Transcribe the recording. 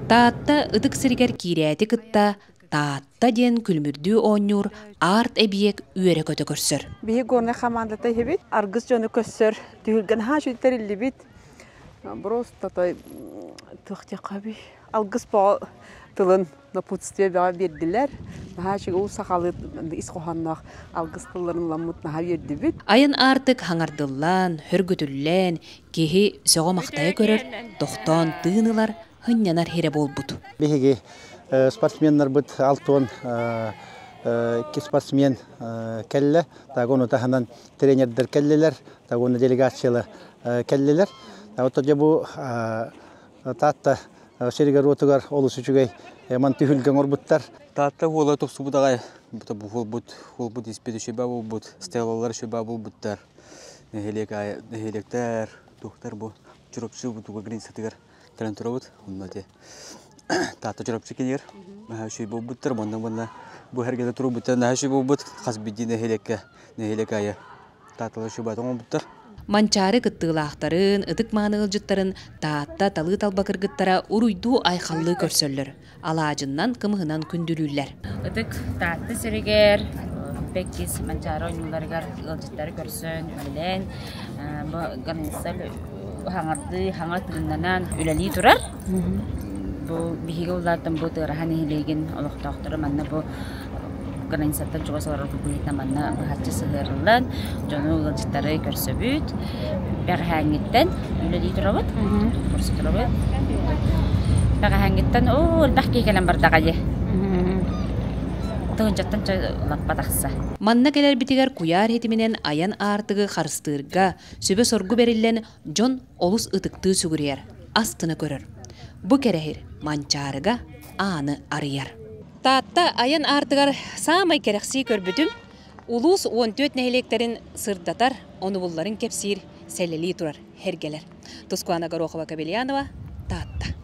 Таатта ытык сиригер кирәти кытта, таатта ден күлмүрдүү ооннур арт эбиек үөрэ көтө көрсөр. Биһи горна хамандата хебит, аргыс жону көссөр, түһүлгэн ха шүттер иллибит. Просто той төхтекаби. Алгыс по тылын напутствие бага бердилер. Ха шигу сахалы исхоханнах алгыс тылларын ламмут наха бердибит. Айын артык хаңардыллан, хөргөтүллән, кеһи сөҕө мактая көрөр, тохтон тыынылар, хыннянар хере болбут. Биһиги спортсменнар бут алтон ки спортсмен келле, тагону таханан тренердер келлелер, тагону делегациялы келлелер. Отто жабу таатта серигер отугар олус үчүгэй ман түһүлгөн орбуттар. Таатта уола токсубудагай бут испедиши бабу бут стелалар шеба булбуттар. Нехелектер доктор бу чуропчу бутуга гринсатыгар талантуробут оннате. Таатта чуропчу келер. Махаши булбуттар монда бу хергеде турубуттар нахаши булбут хасбиди нехелекая. Таатта шеба тоңбуттар. Манчары кыттыылаахтарын, ытык маанылжыттарын таатта талы талбакыргыттара уруйдуу айхаллы көрсөллөр. Алаажыннан кымыһынан күндүлүүллер. Ытык таатты сиригер, беккис манчары ойнуларыгар ылжыттары көрсөн, үлелен, ганысал хаңар тыгыннанан үлели турар. Бу биһиге улаартан бу тыарахан ихилеген олохтоохтору манна бу Гранисаттан чуга солар кубуйта манна бахачы сыгырылан, жону ылжыттары көрсөбүт, бәғәһәңгеттен үлели турабыт, көрсө турабыт. Бәғәһәңгеттен бәхки келен бардағайы. Тыгынчаттан лаппа тақса. Манна келер битигер куяр хетиминен аян артыгы харыстырга, сөбө соргу берилен жон олус ытыкты сүгүрер, астыны көрөр. Бу керехир манчарыга аны арыяр. Таатта аян артыгар самай керекси көрбүтүм, улус 14 нехелектерин сырдатар, оны булларын кепсир, селели турар, хергелер. Тускуана Горохова Кабельянова, Таатта.